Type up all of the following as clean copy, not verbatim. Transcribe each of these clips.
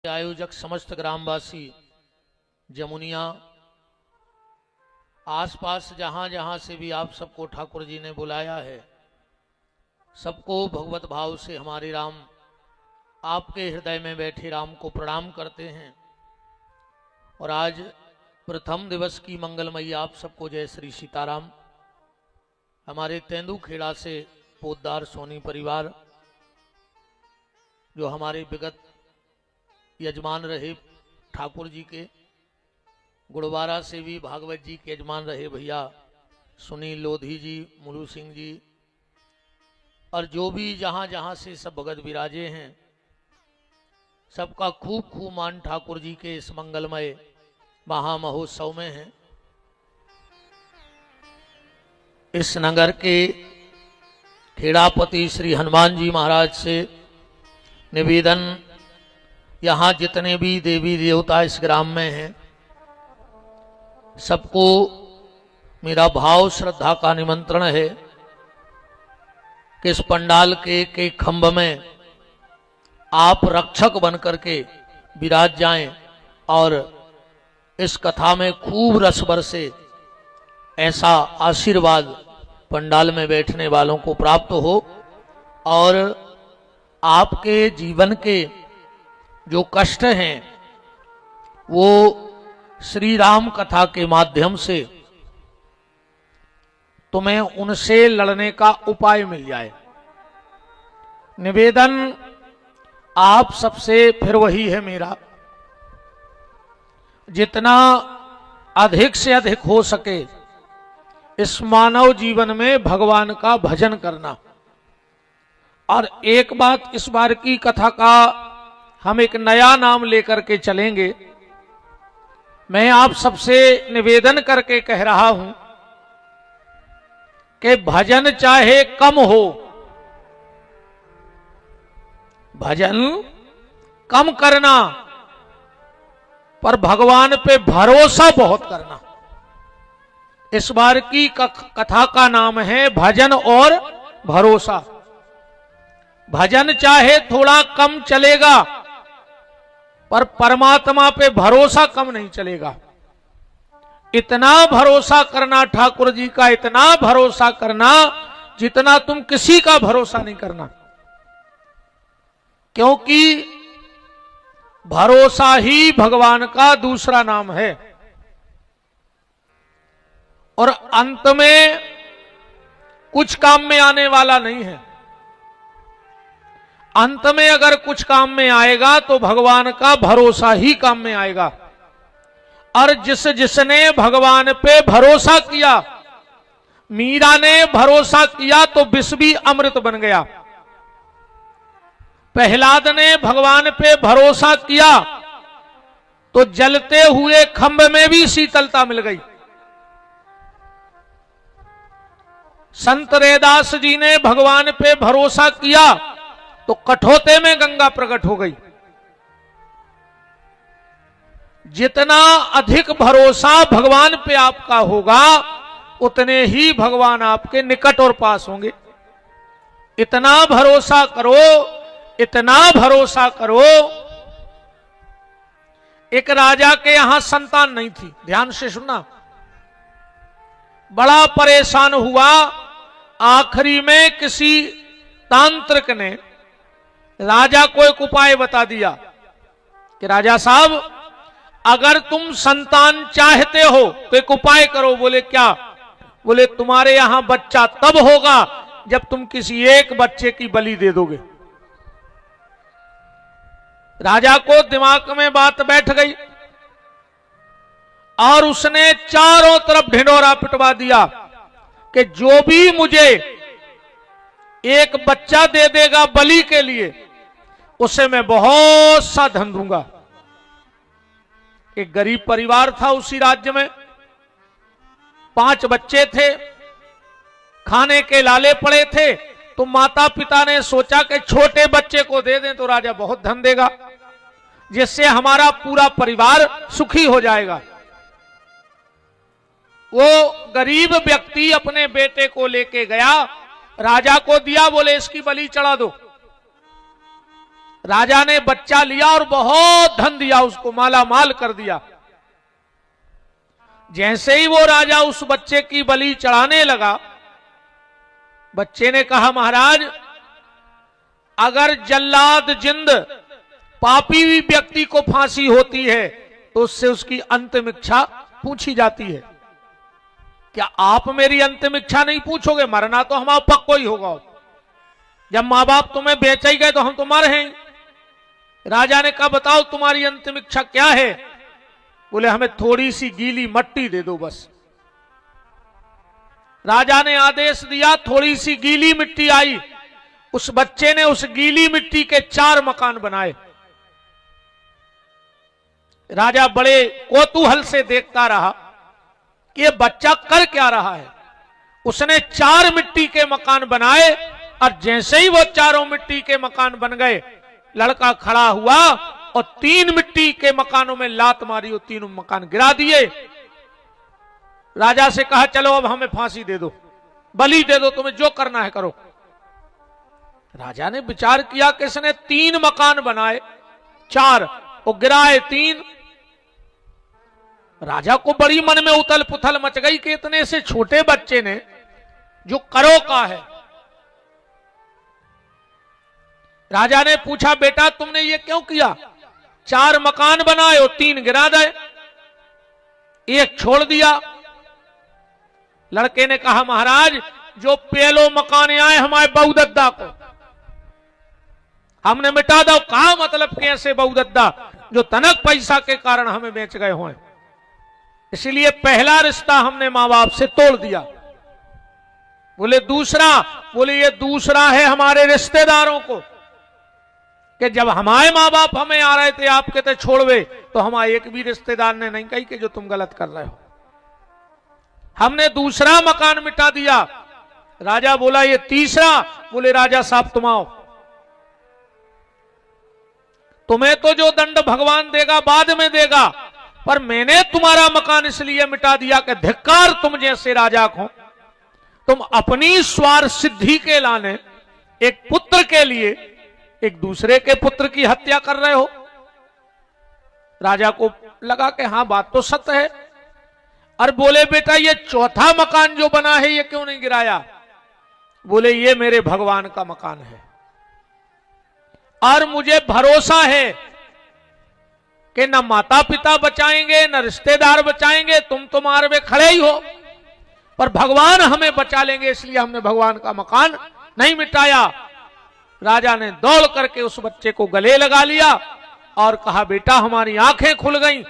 आयोजक समस्त ग्रामवासी जमुनिया आसपास जहां जहां से भी आप सबको ठाकुर जी ने बुलाया है, सबको भगवत भाव से हमारे राम आपके हृदय में बैठे राम को प्रणाम करते हैं। और आज प्रथम दिवस की मंगलमयी आप सबको जय श्री सीताराम। हमारे तेंदुखेड़ा से पोद्दार सोनी परिवार जो हमारे विगत यजमान रहे ठाकुर जी के, गुड़वारा से भी भागवत जी के यजमान रहे भैया सुनील लोधी जी, मुलू सिंह जी, और जो भी जहां जहां से सब भगत विराजे हैं, सबका खूब खूब मान ठाकुर जी के इस मंगलमय महामहोत्सव में है। इस नगर के खेड़ापति श्री हनुमान जी महाराज से निवेदन, यहाँ जितने भी देवी देवता इस ग्राम में हैं, सबको मेरा भाव श्रद्धा का निमंत्रण है कि इस पंडाल के खंभ में आप रक्षक बन करके विराज जाएं और इस कथा में खूब रस बरसे, ऐसा आशीर्वाद पंडाल में बैठने वालों को प्राप्त हो और आपके जीवन के जो कष्ट हैं वो श्री राम कथा के माध्यम से तुम्हें उनसे लड़ने का उपाय मिल जाए। निवेदन आप सबसे फिर वही है मेरा, जितना अधिक से अधिक हो सके इस मानव जीवन में भगवान का भजन करना। और एक बात, इस बार की कथा का हम एक नया नाम लेकर के चलेंगे। मैं आप सबसे निवेदन करके कह रहा हूं कि भजन चाहे कम हो, भजन कम करना, पर भगवान पे भरोसा बहुत करना। इस बार की कथा का नाम है भजन और भरोसा। भजन चाहे थोड़ा कम चलेगा, पर परमात्मा पे भरोसा कम नहीं चलेगा। इतना भरोसा करना ठाकुर जी का, इतना भरोसा करना जितना तुम किसी का भरोसा नहीं करना, क्योंकि भरोसा ही भगवान का दूसरा नाम है। और अंत में कुछ काम में आने वाला नहीं है। अंत में अगर कुछ काम में आएगा तो भगवान का भरोसा ही काम में आएगा। और जिसने भगवान पे भरोसा किया, मीरा ने भरोसा किया तो विष भी अमृत बन गया। प्रहलाद ने भगवान पे भरोसा किया तो जलते हुए खंभ में भी शीतलता मिल गई। संत रैदास जी ने भगवान पे भरोसा किया तो कठौते में गंगा प्रकट हो गई। जितना अधिक भरोसा भगवान पे आपका होगा, उतने ही भगवान आपके निकट और पास होंगे। इतना भरोसा करो, इतना भरोसा करो। एक राजा के यहां संतान नहीं थी, ध्यान से सुनना। बड़ा परेशान हुआ। आखिरी में किसी तांत्रिक ने राजा को एक उपाय बता दिया कि राजा साहब, अगर तुम संतान चाहते हो तो एक उपाय करो। बोले क्या? बोले तुम्हारे यहां बच्चा तब होगा जब तुम किसी एक बच्चे की बलि दे दोगे। राजा को दिमाग में बात बैठ गई और उसने चारों तरफ ढिंढोरा पिटवा दिया कि जो भी मुझे एक बच्चा दे देगा बलि के लिए, उसे मैं बहुत सा धन दूंगा। एक गरीब परिवार था उसी राज्य में, 5 बच्चे थे, खाने के लाले पड़े थे। तो माता पिता ने सोचा कि छोटे बच्चे को दे दें तो राजा बहुत धन देगा, जिससे हमारा पूरा परिवार सुखी हो जाएगा। वो गरीब व्यक्ति अपने बेटे को लेके गया, राजा को दिया, बोले इसकी बलि चढ़ा दो। राजा ने बच्चा लिया और बहुत धन दिया उसको, माला माल कर दिया। जैसे ही वो राजा उस बच्चे की बलि चढ़ाने लगा, बच्चे ने कहा महाराज अगर जल्लाद जिंद पापी व्यक्ति को फांसी होती है तो उससे उसकी अंतिम इच्छा पूछी जाती है, क्या आप मेरी अंतिम इच्छा नहीं पूछोगे? मरना तो हमारा पक्को ही होगा। जब मां बाप तुम्हें बेच ही गए तो हम तो मर हैं। राजा ने कहा बताओ तुम्हारी अंतिम इच्छा क्या है? बोले हमें थोड़ी सी गीली मट्टी दे दो बस। राजा ने आदेश दिया, थोड़ी सी गीली मिट्टी आई। उस बच्चे ने उस गीली मिट्टी के 4 मकान बनाए। राजा बड़े कौतूहल से देखता रहा कि ये बच्चा कर क्या रहा है। उसने 4 मिट्टी के मकान बनाए और जैसे ही वो चारों मिट्टी के मकान बन गए, लड़का खड़ा हुआ और 3 मिट्टी के मकानों में लात मारी और 3 मकान गिरा दिए। राजा से कहा चलो अब हमें फांसी दे दो, बलि दे दो, तुम्हें जो करना है करो। राजा ने विचार किया कि इसने 3 मकान बनाए, 4 और गिराए 3। राजा को बड़ी मन में उथल पुथल मच गई कि इतने से छोटे बच्चे ने जो करो का है। राजा ने पूछा बेटा तुमने ये क्यों किया? 4 मकान बनाए और 3 गिरा दे, 1 छोड़ दिया। लड़के ने कहा महाराज जो पहलो मकान आए हमारे बहुदद्दा को हमने मिटा दो। कहा मतलब कैसे बहुदद्दा? जो तनक पैसा के कारण हमें बेच गए हों, इसलिए पहला रिश्ता हमने मां बाप से तोड़ दिया। बोले दूसरा? बोले ये दूसरा है हमारे रिश्तेदारों को, कि जब हमारे मां बाप हमें आ रहे थे आपके ते छोड़वे तो हमारे एक भी रिश्तेदार ने नहीं कही कि जो तुम गलत कर रहे हो। हमने दूसरा मकान मिटा दिया। राजा बोला ये तीसरा? बोले राजा साहब तुम आओ, तुम्हें तो जो दंड भगवान देगा बाद में देगा, पर मैंने तुम्हारा मकान इसलिए मिटा दिया कि धिक्कार तुम जैसे राजा को, तुम अपनी स्वार्थ सिद्धि के लाने एक पुत्र के लिए एक दूसरे के पुत्र की हत्या कर रहे हो। राजा को लगा कि हाँ बात तो सत्य है। और बोले बेटा ये चौथा मकान जो बना है ये क्यों नहीं गिराया? बोले ये मेरे भगवान का मकान है और मुझे भरोसा है कि न माता पिता बचाएंगे न रिश्तेदार बचाएंगे, तुम तो मार में खड़े ही हो, पर भगवान हमें बचा लेंगे, इसलिए हमने भगवान का मकान नहीं मिटाया। राजा ने दौड़ करके उस बच्चे को गले लगा लिया और कहा बेटा हमारी आंखें खुल गईं,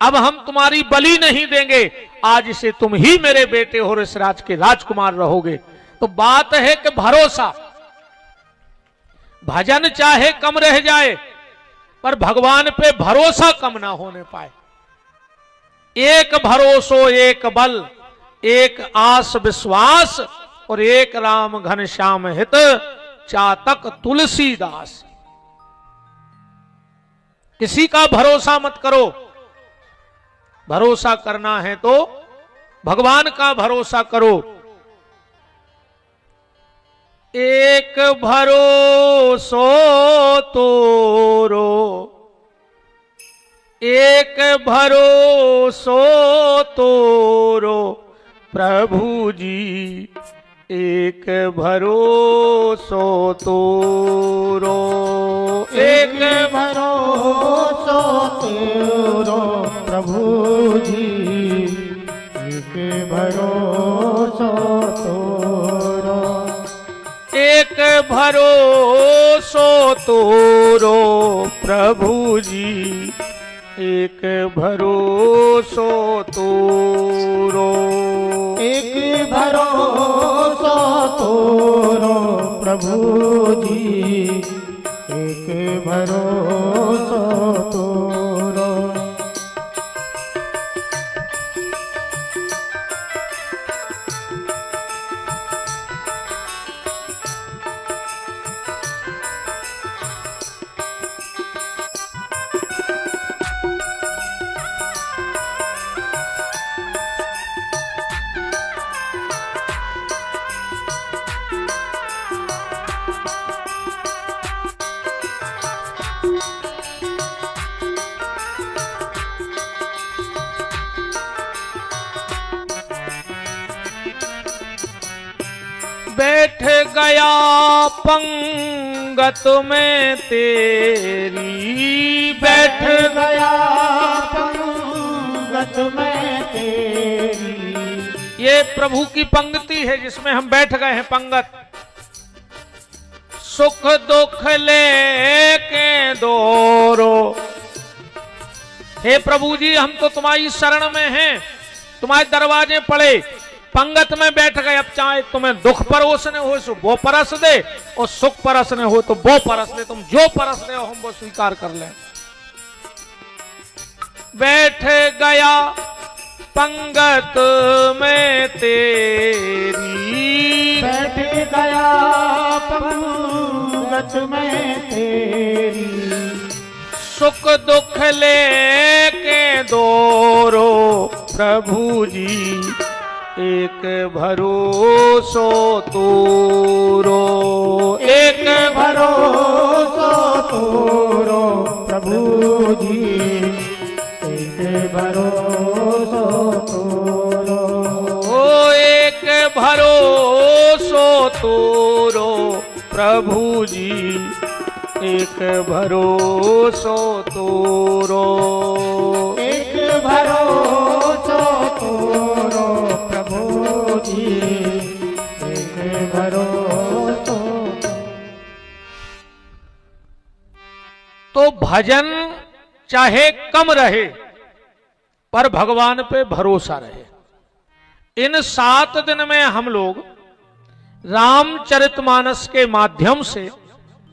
अब हम तुम्हारी बलि नहीं देंगे, आज से तुम ही मेरे बेटे हो, इस राज के राजकुमार रहोगे। तो बात है कि भरोसा, भजन चाहे कम रह जाए पर भगवान पे भरोसा कम ना होने पाए। एक भरोसो एक बल, एक आस विश्वास और एक राम घनश्याम हित, चातक तुलसीदास। किसी का भरोसा मत करो, भरोसा करना है तो भगवान का भरोसा करो। एक भरोसो तोरो, एक भरोसो तोरो प्रभु जी, एक भरोसो तोरो, एक भरोसो तोरो प्रभु जी, एक भरोसो तोरो, एक भरोसो तोरो प्रभु जी, एक भरोसो तोरो, एक भरोसो तोरो प्रभु जी, एक भरोसो तोरो। बैठ गया पंगत में तेरी, बैठ गया पंगत में तेरी। ये प्रभु की पंक्ति है जिसमें हम बैठ गए हैं पंगत। सुख दुख लेके दोरो, हे प्रभु जी हम तो तुम्हारी शरण में हैं, तुम्हारे दरवाजे पड़े, पंगत में बैठ गए। अब चाहे तुम्हें दुख परोसने हो सो वो परस दे, और सुख परसने हो तो वो परस दे, तुम जो परस दे हो हम वो स्वीकार कर लें। बैठ गया पंगत में तेरी, बैठ गया पंगत में तेरी। सुख दुख लेके दोरो प्रभु जी, एक भरोसो तोरो, एक भरोसो तोरो प्रभु जी, एक भरोसो तोरो। ओ एक भरोसो तोरो प्रभु जी, एक भरोसो तोरो, एक भरोसो तोरो प्रभु जी, एक भरोसो। तो भजन चाहे कम रहे पर भगवान पे भरोसा रहे। इन 7 दिन में हम लोग रामचरितमानस के माध्यम से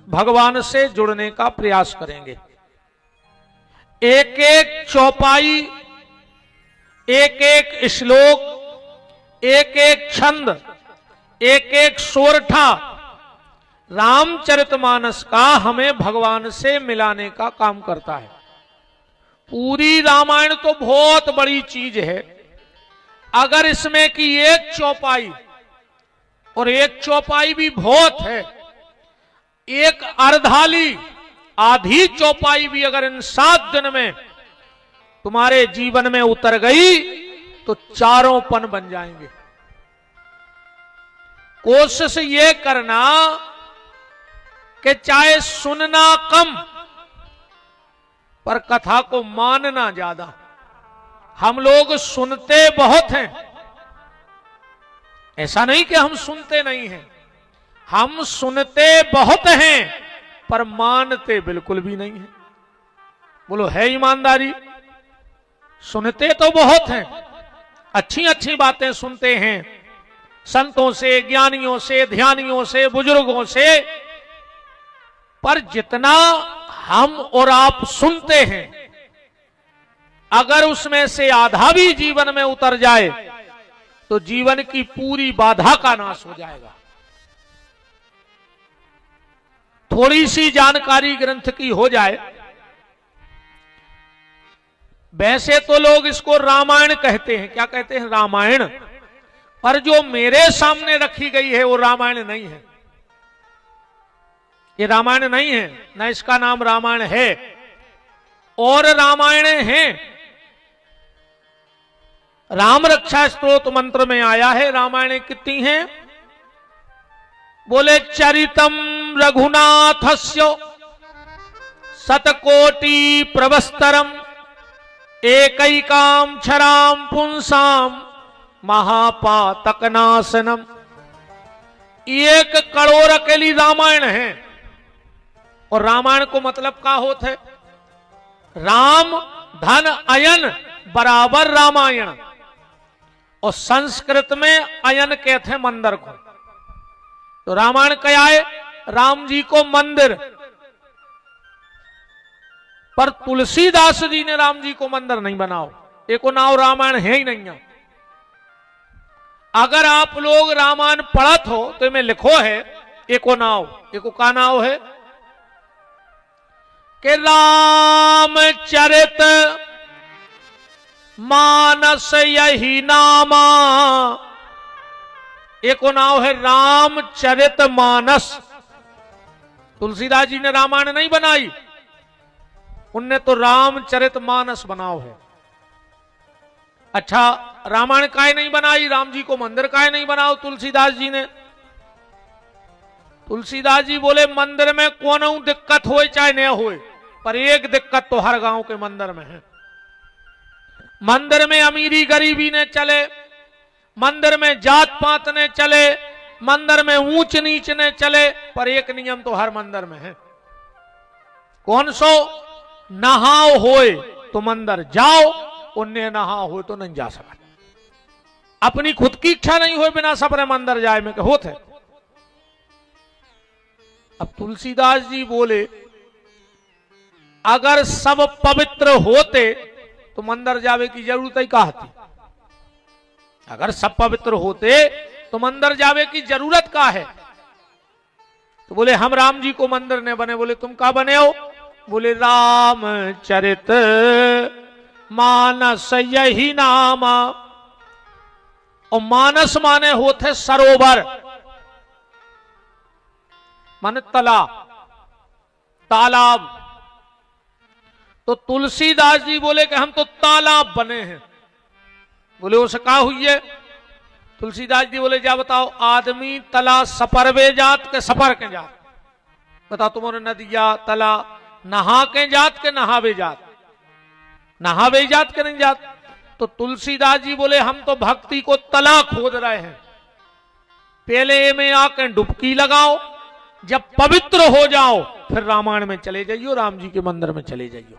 भगवान से जुड़ने का प्रयास करेंगे। एक एक चौपाई, एक एक श्लोक, एक एक छंद, एक एक सोरठा रामचरितमानस का हमें भगवान से मिलाने का काम करता है। पूरी रामायण तो बहुत बड़ी चीज है, अगर इसमें की एक चौपाई, और एक चौपाई भी बहुत है, एक अर्धाली आधी चौपाई भी अगर इन 7 दिन में तुम्हारे जीवन में उतर गई तो चारों पन बन जाएंगे। कोशिश ये करना कि चाहे सुनना कम पर कथा को मानना ज्यादा। हम लोग सुनते बहुत हैं, ऐसा नहीं कि हम सुनते नहीं हैं, हम सुनते बहुत हैं पर मानते बिल्कुल भी नहीं हैं। बोलो है ईमानदारी? सुनते तो बहुत हैं, अच्छी अच्छी बातें सुनते हैं संतों से, ज्ञानियों से, ध्यानियों से, बुजुर्गों से, पर जितना हम और आप सुनते हैं अगर उसमें से आधा भी जीवन में उतर जाए तो जीवन की पूरी बाधा का नाश हो जाएगा। थोड़ी सी जानकारी ग्रंथ की हो जाए, वैसे तो लोग इसको रामायण कहते हैं, क्या कहते हैं? रामायण। पर जो मेरे सामने रखी गई है वो रामायण नहीं है, ये रामायण नहीं है, न इसका नाम रामायण है, और रामायण है। राम रक्षा स्तोत्र मंत्र में आया है। रामायण कितनी हैं? बोले चरितम रघुनाथस्य शतकोटि प्रवस्तरम एकैकाम क्षराम पुंसाम महापातकनाशनम। 1 करोड़ अकेली रामायण है। और रामायण को मतलब का होता है? राम धन अयन बराबर रामायण। और संस्कृत में अयन कहते हैं मंदिर को। तो रामायण क्या है? राम जी को मंदिर। पर तुलसीदास जी ने राम जी को मंदिर नहीं बनाओ, एको नाव रामायण है ही नहीं है। अगर आप लोग रामायण पढ़त हो तो में लिखो है एको नाव। एको का नाव है कि रामचरित मानस यही नामा। एको नाव है रामचरित मानस। तुलसीदास जी ने रामायण नहीं बनाई, उनने तो रामचरित मानस बनाओ है। अच्छा, रामायण काहे नहीं बनाई? राम जी को मंदिर काहे नहीं बनाओ तुलसीदास जी ने? तुलसीदास जी बोले मंदिर में कोनो दिक्कत होए चाहे न होए, पर एक दिक्कत तो हर गांव के मंदिर में है। मंदिर में अमीरी गरीबी ने चले, मंदिर में जात पात ने चले, मंदिर में ऊंच नीच ने चले, पर एक नियम तो हर मंदिर में है। कौन सो? नहाओ होए तो मंदिर जाओ, उन्हें नहाओ होए तो नहीं जा सका। अपनी खुद की इच्छा नहीं होए बिना सपरे मंदिर जाए में होते। अब तुलसीदास जी बोले अगर सब पवित्र होते तो मंदिर जावे की जरूरत ही कहा थी। अगर सब पवित्र होते तो मंदिर जावे की जरूरत का है? तो बोले हम राम जी को मंदिर ने बने। बोले तुम का बने हो? बोले रामचरित मानस यही नामा। और मानस माने होते सरोवर, माने तालाब। तो तुलसीदास जी बोले कि हम तो तालाब बने हैं। बोले उसे कहा हुई है? तुलसीदास जी बोले जा बताओ, आदमी तला सपरवे जात के सपर के जात? बताओ तुम्हारे नदिया तला नहा के जात के नहावे जात? नहावे जात के नहीं जात। तो तुलसीदास जी बोले हम तो भक्ति को तला खोद रहे हैं। पहले में आके डुबकी लगाओ, जब पवित्र हो जाओ फिर रामायण में चले जाइयो, राम जी के मंदिर में चले जाइयो।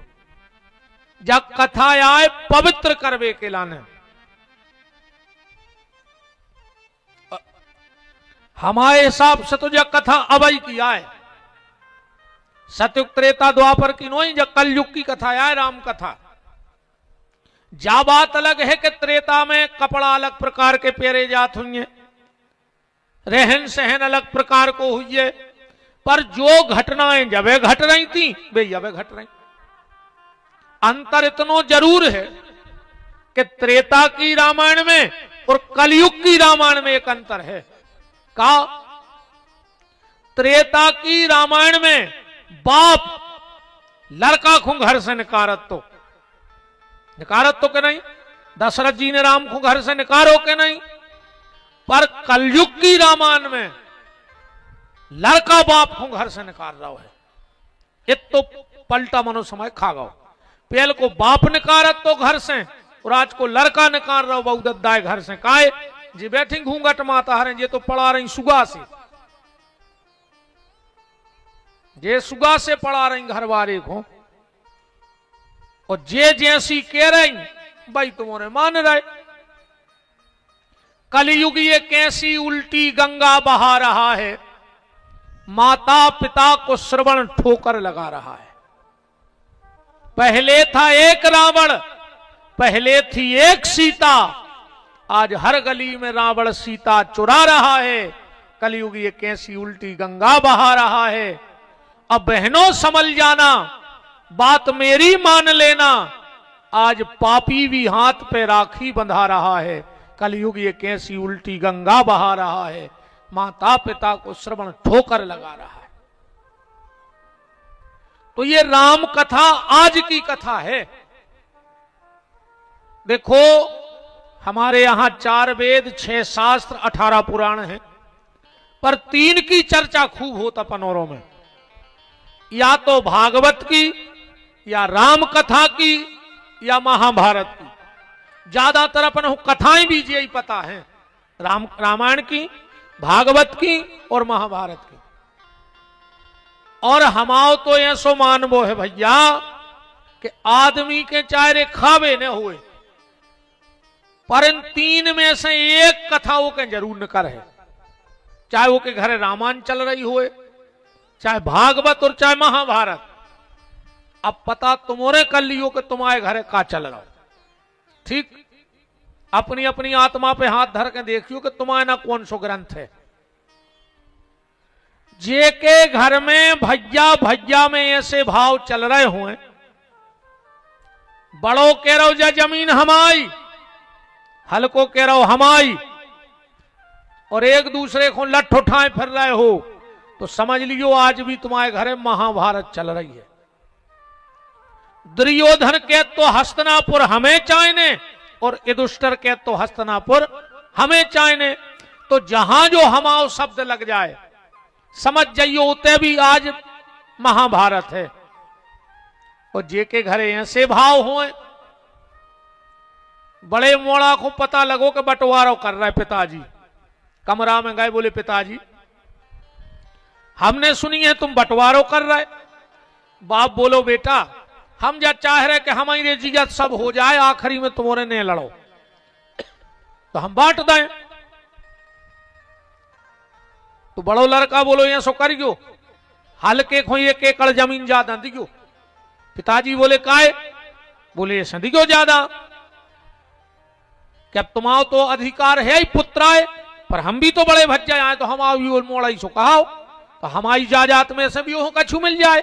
जब कथा आए पवित्र करवे के लाने। हमारे हिसाब से तो जब कथा अवई की आए, सतयुग त्रेता द्वापर की नोई, जब कलयुग की कथा आए राम कथा। जा बात अलग है कि त्रेता में कपड़ा अलग प्रकार के पहरे जात हुए, रहन सहन अलग प्रकार को हुई है, पर जो घटनाएं जब घट रही थी वे जब घट रही। अंतर इतना जरूर है कि त्रेता की रामायण में और कलयुग की रामायण में एक अंतर है। का? त्रेता की रामायण में बाप लड़का को घर से निकारत तो के नहीं, दशरथ जी ने राम को घर से निकारो के नहीं। पर कलयुग की रामायण में लड़का बाप को घर से निकाल रहा है। ये तो पलटा मनो समय खा गो। पहल को बाप निकारत तो घर से, और आज को लड़का निकाल रहा हो बहु दद्दाए घर से। काहे जी बैठी घूंघट माता हरे, ये तो पढ़ा रही सुगा से, जे सुगा से पढ़ा रही घर वाले को, और जे जैसी कह रही भाई तुम्हारे मान रहे। कलयुग ये कैसी उल्टी गंगा बहा रहा है, माता पिता को श्रवण ठोकर लगा रहा है। पहले था एक रावण, पहले थी एक सीता, आज हर गली में रावण सीता चुरा रहा है। कलयुग ये कैसी उल्टी गंगा बहा रहा है। अब बहनों समझ जाना, बात मेरी मान लेना, आज पापी भी हाथ पे राखी बंधा रहा है। कलयुग ये कैसी उल्टी गंगा बहा रहा है, माता पिता को श्रवण ठोकर लगा रहा है। तो ये राम कथा आज की कथा है। देखो हमारे यहां 4 वेद 6 शास्त्र 18 पुराण हैं, पर 3 की चर्चा खूब होता पनौरों में, या तो भागवत की, या राम कथा की, या महाभारत की। ज्यादातर अपन कथाएं भी यही पता है, रामायण की, भागवत की और महाभारत की। और हमाओ तो ऐसो मानवो है भैया कि आदमी के चाहे खावे न हुए, पर इन 3 में से एक कथा वो के जरूर न कर है। चाहे वो के घरे रामायण चल रही होए, चाहे भागवत और चाहे महाभारत। अब पता तुम्हारे कर लियो कि तुम्हारे घरे का चल रहा हो। ठीक, अपनी अपनी आत्मा पे हाथ धर के देखियो कि तुम्हारे ना कौन सो ग्रंथ है। जे के घर में भैया भैया में ऐसे भाव चल रहे हुए, बड़ों कह रहो जा जमीन हमारी, हल्को कह रहो हमारी, और एक दूसरे को लठ उठाए फिर रहे हो, तो समझ लियो आज भी तुम्हारे घरे महाभारत चल रही है। दुर्योधन के तो हस्तिनापुर हमें चाहने, और युधिष्ठिर के तो हस्तिनापुर हमें चाहने। तो जहां जो हमाओ शब्द लग जाए, समझ जाइयो उते भी आज महाभारत है। और जे के घरे ऐसे भाव होए, बड़े मोड़ा को पता लगो कि बंटवारा कर रहा है पिताजी, कमरा में गए बोले पिताजी हमने सुनी है तुम बंटवारो कर रहे। बाप बोलो बेटा हम जा चाह रहे कि हमारी जिगत सब हो जाए, आखिरी में तुम्हारे ने लड़ो तो हम बांट दें। तो बड़ो लड़का बोलो ये सो करियो, हल्के को 1 एकड़ जमीन ज्यादा दियो। पिताजी बोले काहे? बोले ऐसा दियो ज्यादा, कि अब तुम्हारा तो अधिकार है ही पुत्र आए, पर हम भी तो बड़े भज्जे आए तो हम आओ मोड़ा ही सो कहाओ, तो हमारी जायदाद में से भी वो कछु मिल जाए।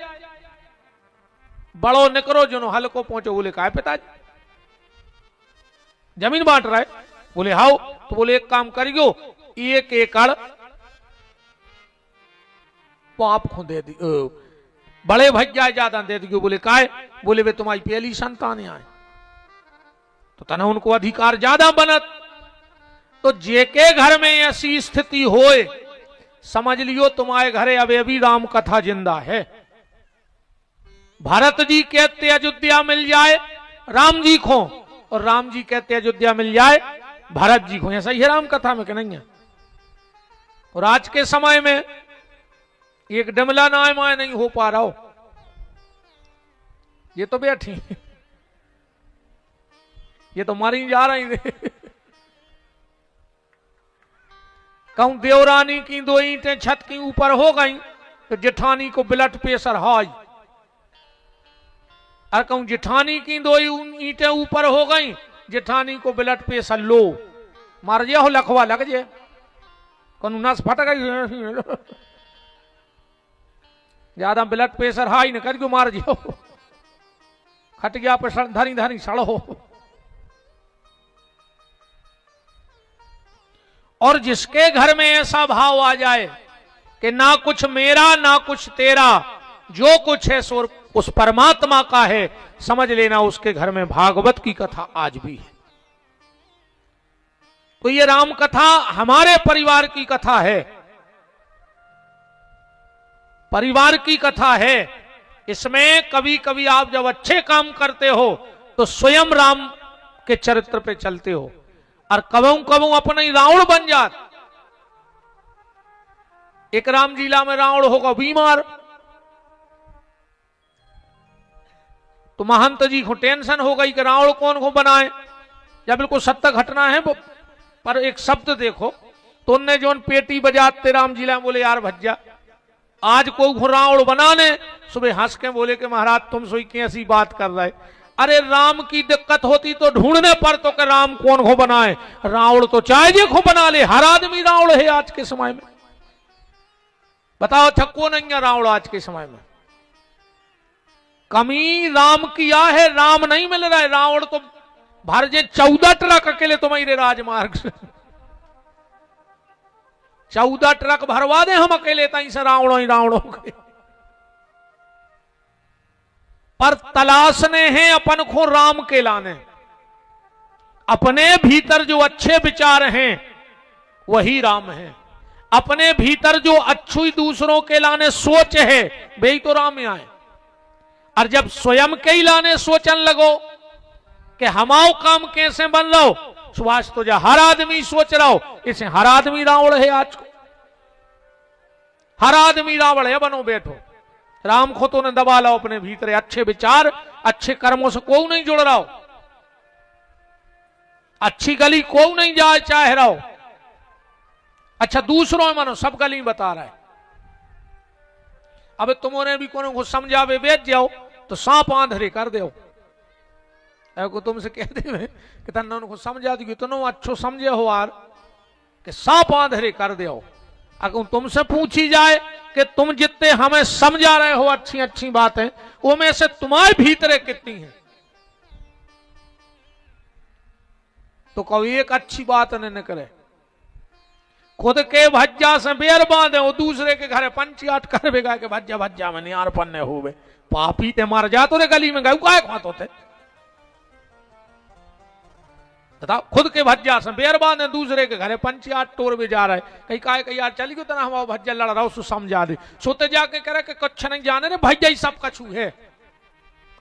बड़ो निकरो जनो हल्को पहुंचो। बोले काहे पिताजी जमीन बांट रहा है? बोले हाओ। तो बोले एक काम करियो 1 एकड़ पाप को दे दी, बड़े भज्जा ज्यादा दे दियो। बोले काहे? बोले वे तुम्हारी पहली संतान आए तो तना उनको अधिकार ज्यादा बनत। तो जेके घर में ऐसी स्थिति होए समझ लियो तुम्हारे घरे अभी भी राम कथा जिंदा है। भरत जी कहते अयोध्या मिल जाए राम जी को, और राम जी कहते अयोध्या मिल जाए भरत जी को। ऐसा ही है राम कथा में कि नहीं है? और आज के समय में एक डमला नाय माय नहीं हो पा रहा हो, ये तो बैठी ये तो मारी जा रही थे। कहूं देवरानी की 2 ईंटें छत के ऊपर हो गई तो जेठानी को ब्लड प्रेशर हाई, और कहूं जेठानी की 2 ईंटें ऊपर हो गई जेठानी को ब्लड प्रेशर लो, मार जे हो लखवा लग जे कौन नस फट गई ज्यादा ब्लड प्रेशर हाई न कर मार जो खट गया पर धरी धरी सड़ो। और जिसके घर में ऐसा भाव आ जाए कि ना कुछ मेरा ना कुछ तेरा, जो कुछ है सो उस परमात्मा का है, समझ लेना उसके घर में भागवत की कथा आज भी है। तो ये राम कथा हमारे परिवार की कथा है, परिवार की कथा है। इसमें कभी कभी आप जब अच्छे काम करते हो तो स्वयं राम के चरित्र पे चलते हो, और कबू कबू अपना ही रावण बन जात। एक राम लीला में रावण होगा बीमार, तो महंत जी को टेंशन हो गई कि रावण कौन को बनाए, जब बिल्कुल सत्य घटना है। पर एक शब्द देखो, तो उनने जो पेटी बजाते राम लीला में बोले यार भज्जा आज को रावण बनाने, सुबह हंस के बोले कि महाराज तुम सोई कैसी बात कर रहे। अरे राम की दिक्कत होती तो ढूंढने पर तो कि राम कौन को बनाए, रावण तो चाहे जे को बना ले, हर आदमी रावण है आज के समय में। बताओ अच्छा कौन है रावण आज के समय में? कमी राम किया है, राम नहीं मिल रहा है। रावण तो भर जे 14 ट्रक अकेले तुम्हारे राजमार्ग से 14 ट्रक भरवा दे हम अकेले, तई से रावण ही रावण हो गए। पर तलाशने हैं अपन को राम के लाने, अपने भीतर जो अच्छे विचार हैं वही राम है। अपने भीतर जो अच्छी दूसरों के लाने सोच है वही तो राम में आए। और जब स्वयं के ही लाने सोचन लगो कि हमाओ काम कैसे बन रहो, सुभाष तो जा हर आदमी सोच रहा हो, इसे हर आदमी रावण है। आज को हर आदमी रावण है, बनो बैठो। राम को तो ने दबा लो अपने भीतर, अच्छे विचार अच्छे कर्मों से कोई नहीं जुड़ रहा हो, अच्छी गली कोई नहीं जाए चाह रहा हो। अच्छा दूसरों में मानो सब गली बता रहा है। अब तुमने भी को समझावे बेच जाओ तो सांप आंधरे कर दो। को तुमसे कहते हुए कि तन्ना उनको समझा दी तुम अच्छो समझे हो यार कि सांप आंधरे कर दो। अगर तुमसे पूछी जाए कि तुम जितने हमें समझा रहे हो अच्छी अच्छी बातें, वो में से तुम्हारे भीतर कितनी है, तो कोई एक अच्छी बात न निकले। खुद के भज्जा से बेर बांधे वो दूसरे के घरे पंचायत कर बेगा के भज्जा भज्जा में नियार पन्ने हो गए, पापी ते मार जा तो गली में गए काय खातो थे। बताओ, खुद के भज्जा से बेरबा ने दूसरे के घरे पंचायत टोर में जा रहे, कहीं कहे कि यार चली गयो तना हम भज्जा लड़ रहा हूं, समझा दे। सोते जाके कह रहे कि कुछ नहीं जाने रे भज्जा ही सब कछु है।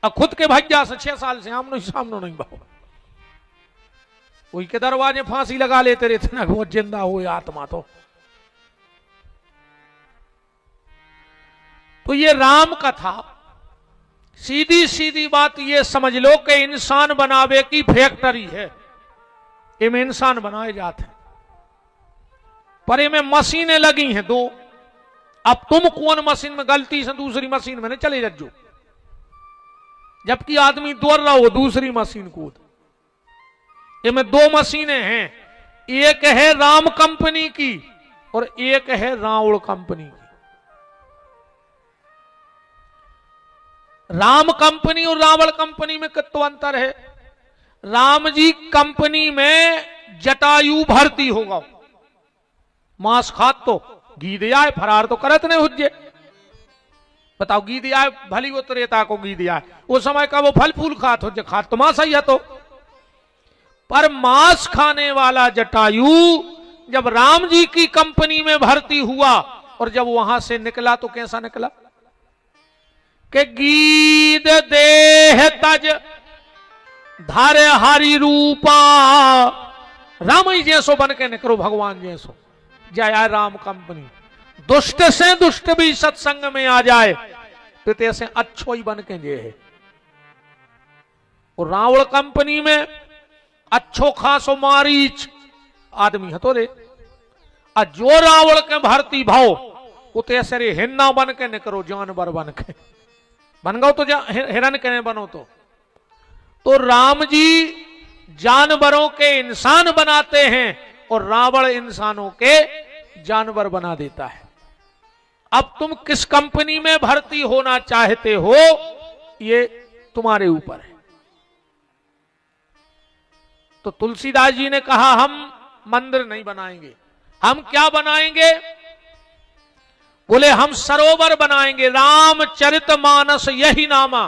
अब खुद के भज्जा से 6 साल से आमनो सामनो नहीं बाबा, वही के दरवाजे फांसी लगा लेते रहते ना, वो जिंदा हो आत्मा। तो ये राम कथा सीधी सीधी बात ये समझ लो कि इंसान बनावे की फैक्ट्री है, इनमें इंसान बनाए जाते हैं, पर इनमें मशीनें लगी हैं 2। अब तुम कौन मशीन में गलती से दूसरी मशीन में नहीं चले जाओ, जबकि आदमी दौड़ रहा हो दूसरी मशीन कूद। इनमें 2 मशीनें हैं, एक है राम कंपनी की और एक है रावण कंपनी की। राम कंपनी और रावण कंपनी में कितना अंतर है? राम जी कंपनी में जटायु भर्ती होगा, मांस खात तो गीद आए, फरार तो करत नहीं हुज्जे। बताओ, गीद आए भली वो त्रेता को गीद आए, वो समय का वो फल फूल खात हुज्जे, खात तो मांस ही है। तो पर मांस खाने वाला जटायु जब राम जी की कंपनी में भर्ती हुआ और जब वहां से निकला तो कैसा निकला कि गीद देह तज धारे हरि रूपा, राम ही जैसो बन के निकलो, भगवान जैसो। जय राम कंपनी, दुष्ट से दुष्ट भी सत्संग में आ जाए तो तैसे अच्छो ही बन के जे है। और रावण कंपनी में अच्छो खासो मारीच आदमी है तो रे, और जो रावण के भर्ती भाव वो तैसे रे हिन्ना बन के निकलो, जानवर बन के बन गो तो हिरन के बनो। तो राम जी जानवरों के इंसान बनाते हैं और रावण इंसानों के जानवर बना देता है। अब तुम किस कंपनी में भर्ती होना चाहते हो ये तुम्हारे ऊपर है। तो तुलसीदास जी ने कहा हम मंदिर नहीं बनाएंगे, हम क्या बनाएंगे? बोले हम सरोवर बनाएंगे, रामचरितमानस यही नामा।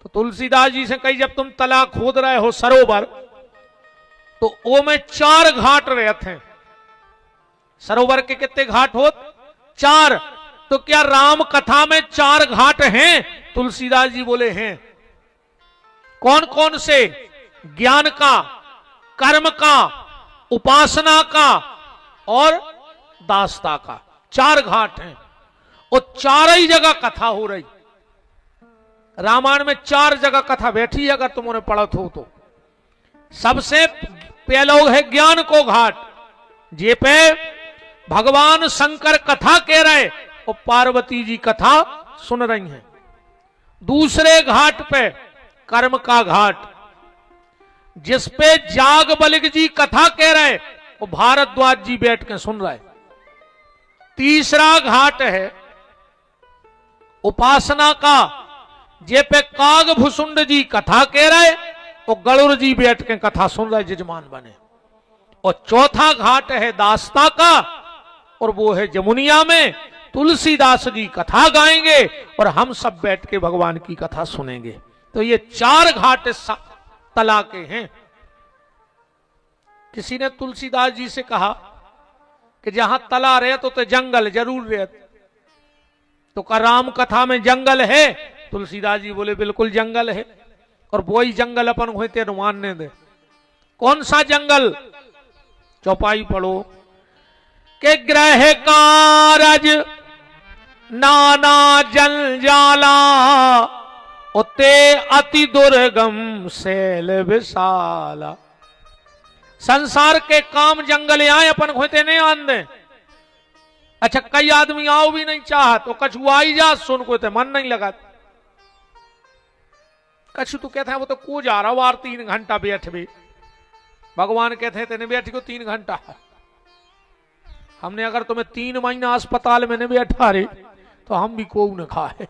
तो तुलसीदास जी से कही जब तुम तला खोद रहे हो सरोवर तो वो में 4 घाट रहते हैं। सरोवर के कितने घाट हो? 4। तो क्या राम कथा में 4 घाट हैं? तुलसीदास जी बोले हैं। कौन कौन से? ज्ञान का, कर्म का, उपासना का और दासता का, 4 घाट हैं। और 4 ही जगह कथा हो रही। रामायण में 4 जगह कथा बैठी है, अगर तुमने पढ़त हो तो। सबसे पहला है ज्ञान को घाट, जे पे भगवान शंकर कथा कह रहे और पार्वती जी कथा सुन रही हैं। दूसरे घाट पे कर्म का घाट, जिस पे जाग बलिक जी कथा कह रहे और भारद्वाज जी बैठ के सुन रहे। तीसरा घाट है उपासना का, जे पे काग भुसुंड जी कथा कह रहे और गरुड़ जी बैठ के कथा सुन रहे, जजमान बने। और चौथा घाट है दास्ता का, और वो है जमुनिया में तुलसीदास जी कथा गाएंगे और हम सब बैठ के भगवान की कथा सुनेंगे। तो ये 4 घाट तला के हैं। किसी ने तुलसीदास जी से कहा कि जहां तला रहे तो जंगल जरूर रहे, तो का राम कथा में जंगल है? तुलसीदास जी बोले बिल्कुल जंगल है, और वही जंगल अपन होते मानने दे। कौन सा जंगल? चौपाई पढ़ो के ग्रह कारज नाना जंजाला उते अति दुर्गम शैल विशाला। संसार के काम जंगल आए अपन होते नहीं आन दे। अच्छा, कई आदमी आओ भी नहीं चाहत, तो कछु आई जा सुन को ते मन नहीं लगा। कछु तो कहते हैं वो तो को जा रहा वार 3 घंटा बैठ भी, भगवान कहते हैं तेने बैठ को 3 घंटा। हमने अगर तुम्हें 3 महीना अस्पताल में नहीं बैठा रे तो हम भी को न खाए।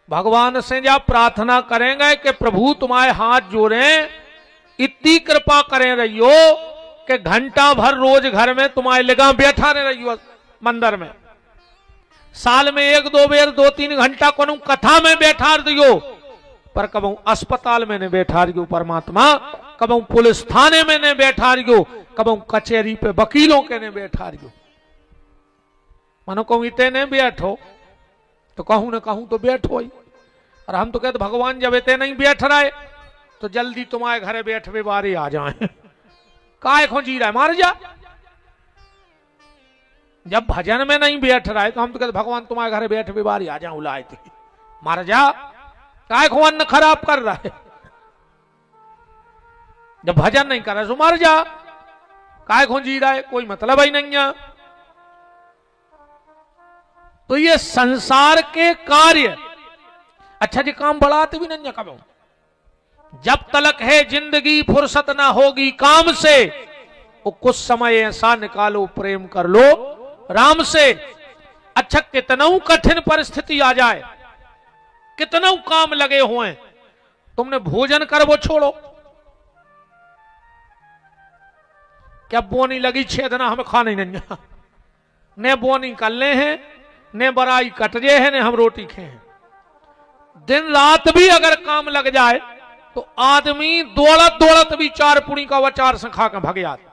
भगवान से जब प्रार्थना करेंगे कि प्रभु तुम्हारे हाथ जोड़े, इतनी कृपा करें रहियो कि घंटा भर रोज घर में तुम्हारे लगा बैठा रहियो मंदिर में। साल में 1-2 बार 2-3 घंटा को कथा में बैठा दियो पर कबहू अस्पताल में ने बैठा रहियो परमात्मा, कबहू पुलिस थाने में ने बैठा रहियो, कबहू कचहरी पे वकीलों के ने बैठा रहियो। मनो कहूं इतने ने बैठो तो कहूं न कहूं तो बैठो ही। और हम तो कहते भगवान जब इतने नहीं बैठ रहे तो जल्दी तुम्हारे घरे बैठवे बारे आ जाए, काय खो जी रहा है, मार जा। जब भजन में नहीं बैठ रहा है तो हम तो कहते भगवान तुम्हारे घरे बैठवे बारे आ जाऊं, लाए थे मार जा, काय खो अन्न खराब कर रहा है। जब भजन नहीं कर रहा तो मर जा, काय खो जी रहा है, कोई मतलब ही नहीं है। तो ये संसार के कार्य अच्छा जी काम बढ़ाते भी नहीं कब। जब तलक है जिंदगी फुर्सत ना होगी काम से, वो कुछ समय ऐसा निकालो प्रेम कर लो राम से। अच्छा कितना कठिन परिस्थिति आ जाए, कितना काम लगे हुए, तुमने भोजन कर वो छोड़ो। क्या बोनी लगी छेदना हमें खाने नहीं, ने बोनी कर ले हैं, ने बराई कटजे है, ने हम रोटी खे हैं। दिन रात भी अगर काम लग जाए तो आदमी दौड़त दौड़त भी 4 पुड़ी का वचार से खा के भग जाता।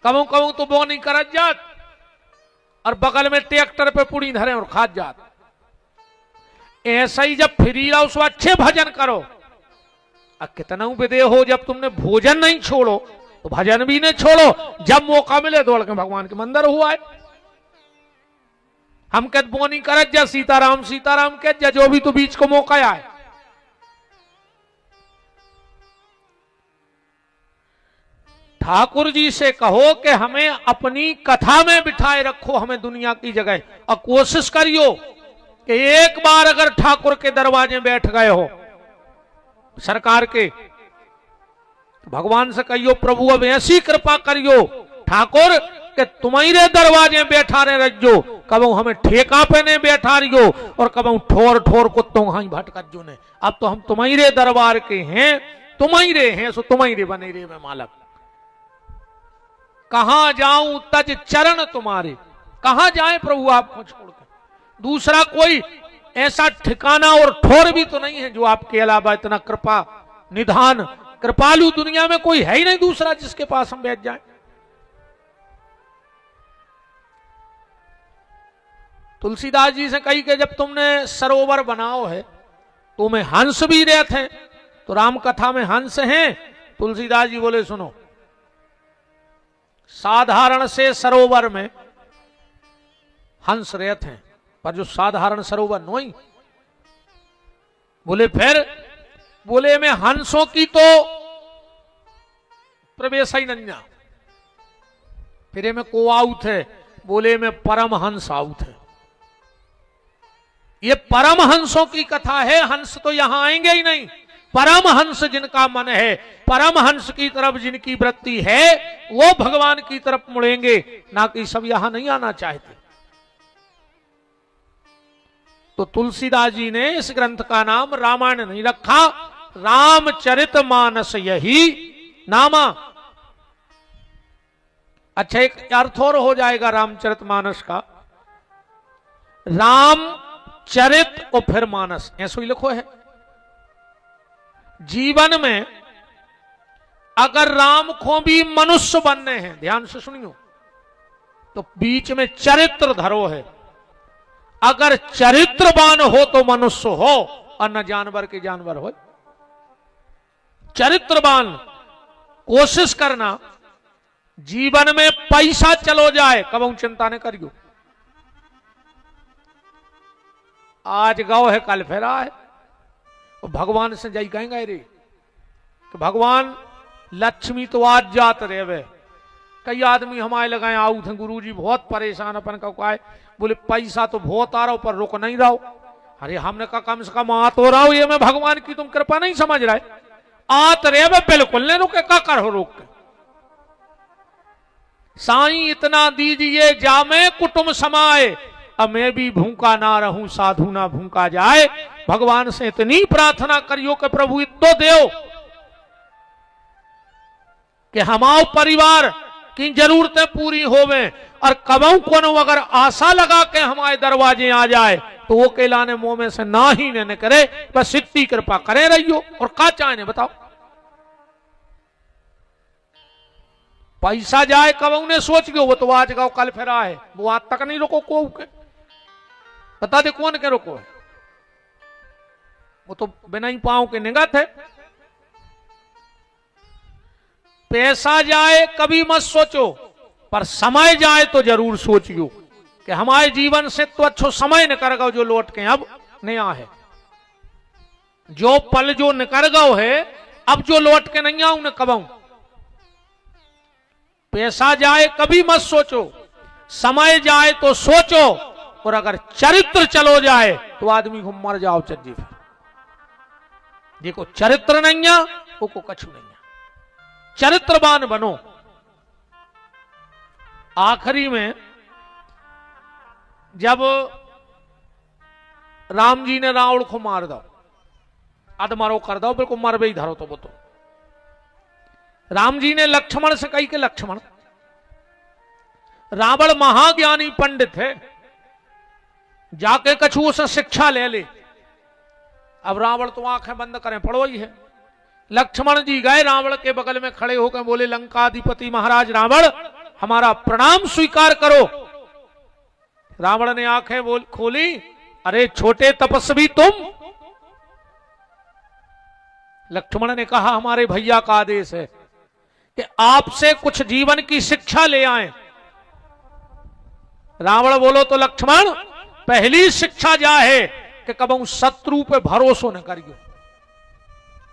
कबू कबू तो बोनी करत जात और बगल में ट्रैक्टर पे पुड़ी धरे और खात जात। ऐसा ही जब फ्री रहो उसको अच्छे भजन करो। अब कितना विदे हो, जब तुमने भोजन नहीं छोड़ो तो भजन भी नहीं छोड़ो। जब मौका मिले दौड़ के भगवान के मंदिर हुआ है। हम कहते बोनी करत जा सीताराम सीताराम कहत जा, जो भी तो बीच को मौका आए। ठाकुर जी से कहो कि हमें अपनी कथा में बिठाए रखो, हमें दुनिया की जगह, और कोशिश करियो कि एक बार अगर ठाकुर के दरवाजे बैठ गए हो सरकार के, तो भगवान से कहियो प्रभु अब ऐसी कृपा करियो ठाकुर कि तुम्हारे दरवाजे बैठा रहे रजो, कबू हमें ठेका पे नहीं बैठा रहियो और कबू ठोर ठोर कुत्तों हाई भटकत जो ने। अब तो हम तुम्हारे दरबार के हैं, तुम्हारे हैं, सो तुम्हारे बने रे में मालक। कहां जाऊं तज चरण तुम्हारे, कहां जाए प्रभु आपको छोड़ के। दूसरा कोई ऐसा ठिकाना और ठोर भी तो नहीं है जो आपके अलावा इतना कृपा निधान कृपालु दुनिया में कोई है ही नहीं दूसरा जिसके पास हम बैठ जाएं। तुलसीदास जी से कही कि जब तुमने सरोवर बनाओ है तो तुम्हें हंस भी रहते हैं, तो राम कथा में हंस हैं। तुलसीदास जी बोले सुनो, साधारण से सरोवर में हंस रहते हैं, पर जो साधारण सरोवर नहीं, बोले फिर, बोले में हंसों की तो प्रवेश ही नहीं, फिर में को आउट है, बोले में परम हंस आउट है। ये परम हंसों की कथा है, हंस तो यहां आएंगे ही नहीं। परम हंस जिनका मन है, परम हंस की तरफ जिनकी वृत्ति है, वो भगवान की तरफ मुड़ेंगे, ना कि सब यहां नहीं आना चाहते। तो तुलसीदास जी ने इस ग्रंथ का नाम रामायण नहीं रखा, रामचरितमानस यही नामा। अच्छा एक अर्थ और हो जाएगा रामचरितमानस का, राम चरित और फिर मानस, ऐसा ही लिखो है। जीवन में अगर राम को भी मनुष्य बनने हैं, ध्यान से सुनियो, तो बीच में चरित्र धरो है। अगर चरित्रवान हो तो मनुष्य हो और न जानवर के जानवर हो। चरित्रवान कोशिश करना, जीवन में पैसा चलो जाए कब चिंता न करियो। आज गाँव है कल फिर आए, तो भगवान से जाई कहेंगे रे कि भगवान लक्ष्मी तो आज जात रहे वे। कई आदमी हमारे लगाए आऊ थे, गुरु जी बहुत परेशान अपन का काय, बोले पैसा तो बहुत आ रहा हो पर रुक नहीं रहा हो। अरे हमने कहा कम से कम आ तो रहा हो, ये मैं भगवान की तुम कृपा नहीं समझ रहे, आत रहे वे बिल्कुल नहीं रुके, का कर हो रोक के। साईं इतना दीजिए जामे कुटुंब समाए, अब मैं भी भूखा ना रहूं साधु ना भूखा जाए। भगवान से इतनी प्रार्थना करियो कि प्रभु इतो देव कि हमारा परिवार की जरूरतें पूरी होवे और कबहू कोनो अगर आशा लगा के हमारे दरवाजे आ जाए तो वो केलाने मुंह में से ना ही ने करे, बस इतनी कृपा करे रहियो। और का चाहे बताओ, पैसा जाए कबहू ने सोच गयो, वो तो आज गाओ कल फिर आए, वो आज तक नहीं रोको को के बता दे कौन के रोको है, वो तो बिना ही पांव के निगत है। पैसा जाए कभी मत सोचो, पर समय जाए तो जरूर सोचियो कि हमारे जीवन से तो अच्छो समय निकल गो जो लौट के अब नया है, जो पल जो निकल गो है अब जो लौट के नहीं आऊ न कबाऊ। पैसा जाए कभी मत सोचो, समय जाए तो सोचो, और अगर चरित्र चलो जाए तो आदमी को मर जाओ चज्जी फिर। देखो चरित्र नहीं है वो को कछु नहीं है, चरित्रवान बनो। आखिरी में जब राम जी ने रावण को मार दो, अध मारो कर दो, बिल्कुल मर भी धरो तो वो तो राम जी ने लक्ष्मण से कही कि लक्ष्मण, रावण महाज्ञानी पंडित है, जाके कछु से शिक्षा ले ले। अब रावण तो आंखें बंद करें पड़ो ही है। लक्ष्मण जी गए रावण के बगल में खड़े होकर बोले, लंकाधिपति महाराज रावण हमारा प्रणाम स्वीकार करो। रावण ने आंखें खोली, अरे छोटे तपस्वी तुम। लक्ष्मण ने कहा हमारे भैया का आदेश है कि आपसे कुछ जीवन की शिक्षा ले आए। रावण बोलो तो लक्ष्मण पहली शिक्षा जा है कि कभी शत्रु पे भरोसा न करियो,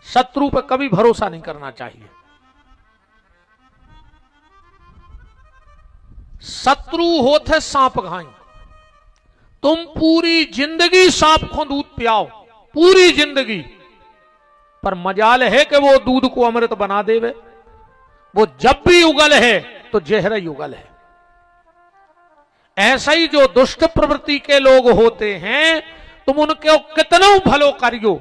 शत्रु पे कभी भरोसा नहीं करना चाहिए। शत्रु होते सांप घाई, तुम पूरी जिंदगी सांप को दूध पियाओ, पूरी जिंदगी, पर मजाल है कि वो दूध को अमृत बना देवे। वो जब भी उगल है तो जहर ही उगल है। ऐसा ही जो दुष्ट प्रवृत्ति के लोग होते हैं, तुम उनके कितना भलो करियो,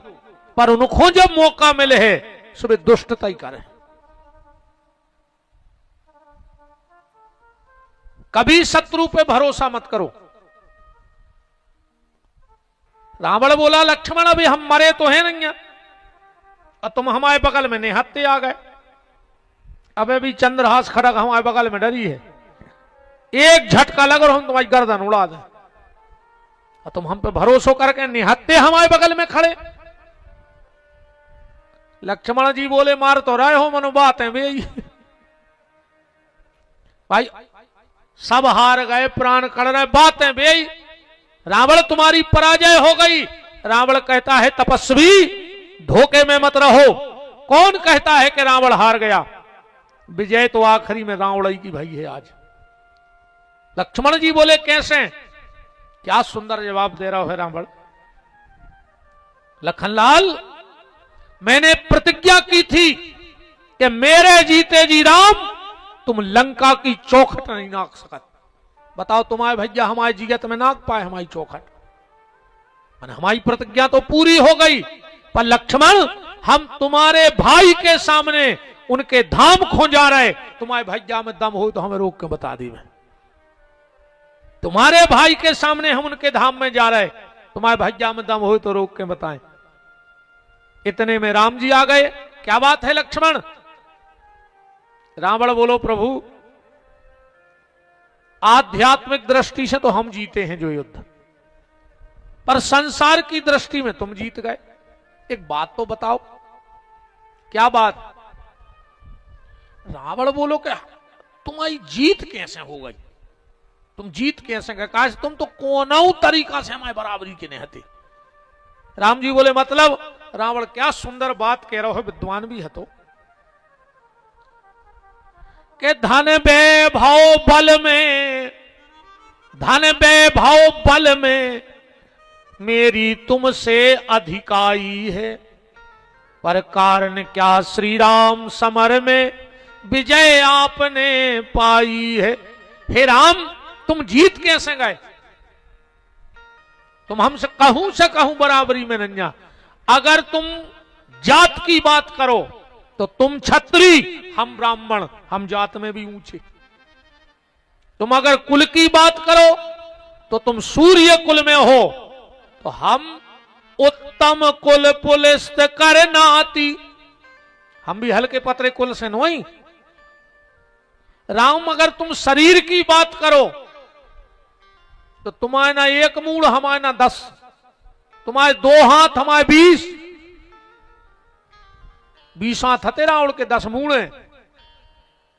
पर उनको जब मौका मिले है सुबह दुष्टता ही करें। कभी शत्रु पे भरोसा मत करो। रावण बोला लक्ष्मण अभी हम मरे तो है नहीं, और तुम हमारे बगल में निहत्ते आ गए। अब अभी चंद्रहास खड़ग हमारे बगल में डरी है, एक झटका लग रहा हम तुम्हारी गर्दन उड़ा दें, और तुम हम पे भरोसा करके निहत्ते हमारे बगल में खड़े। लक्ष्मण जी बोले मार तो रहे हो मनो बात है भाई, सब हार गए, प्राण कड़ रहे, बातें बे। रावण तुम्हारी पराजय हो गई। रावण कहता है तपस्वी धोखे में मत रहो। कौन कहता है कि रावण हार गया? विजय तो आखिरी में रावण ही की भाई है आज। लक्ष्मण जी बोले कैसे? क्या सुंदर जवाब दे रहा है रावण। लखनलाल मैंने प्रतिज्ञा की थी कि मेरे जीते जी राम तुम लंका की चौखट नहीं नाक सकत। बताओ तुम्हारे भैया हमारे जीगत में नाक पाए हमारी चौखट? हमारी प्रतिज्ञा तो पूरी हो गई, पर लक्ष्मण हम तुम्हारे भाई के सामने उनके धाम खो जा रहे। तुम्हारे भैया में दम हो तो हमें रोक के बता दी। तुम्हारे भाई के सामने हम उनके धाम में जा रहे, तुम्हारे भैया में दम हो तो रोक के बताएं। इतने में राम जी आ गए। क्या बात है लक्ष्मण? रावण बोलो प्रभु आध्यात्मिक दृष्टि से तो हम जीते हैं जो युद्ध, पर संसार की दृष्टि में तुम जीत गए। एक बात तो बताओ। क्या बात? रावण बोलो क्या तुम्हारी जीत कैसे हो गई? तुम जीत कैसे गए? काश तुम तो कोनऊ तरीका से हमारे बराबरी के नहीं थे। राम जी बोले मतलब? रावण क्या सुंदर बात कह रहे हो, विद्वान भी है तो। के धन वैभव बल में, धन वैभव बल में मेरी तुमसे अधिकाई है, पर कारण क्या श्री राम समर में विजय आपने पाई है। हे राम तुम जीत कैसे गए? तुम हमसे कहूं बराबरी में नन्या। अगर तुम जात की बात करो तो तुम क्षत्रिय, हम ब्राह्मण, हम जात में भी ऊंचे। तुम अगर कुल की बात करो तो तुम सूर्य कुल में हो, तो हम उत्तम कुल पुलिस्त कर नाती, हम भी हल्के पतरे कुल से नहीं। राम अगर तुम शरीर की बात करो तो तुम्हारे ना 1 मूड़ हमारे ना 10, तुम्हारे 2 हाथ हमारे 20, 20 हाथ तेरा उड़ के 10 मूड़ है।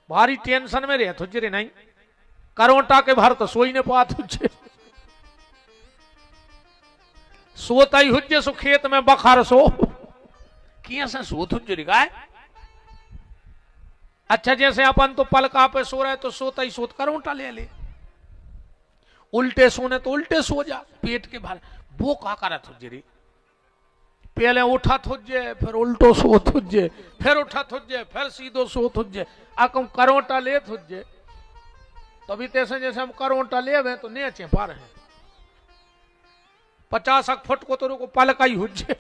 भारी टेंशन में रहे तुझे नहीं, करोटा के भर तो सोई ने पा तुझे, सोता ही हुज्जे सो खेत में बखार सो किया से सो तुझे गाय। अच्छा जैसे अपन तो पलका पे सो रहे तो सोता ही सोत करोटा ले ले, उल्टे सोने तो उल्टे सो जा पेट के भर, वो का करा तुझे, पहले उठा तुझे फिर उल्टो सो तुझे, फिर उठा तुझे फिर सीधो सो तुझे, अकम करोटा ले तुझे। तभी तैसे जैसे हम करोटा ले गए तो नीचे पा रहे हैं 50 फुट को तो रुको पलका ही हुज्जे।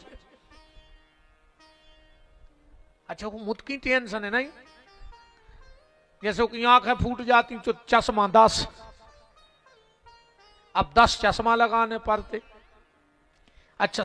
अच्छा वो मुद की टेंशन है नहीं, जैसे कि आंखें फूट जाती तो चश्मा 10, अब 10 चश्मा लगाने पड़ते। अच्छा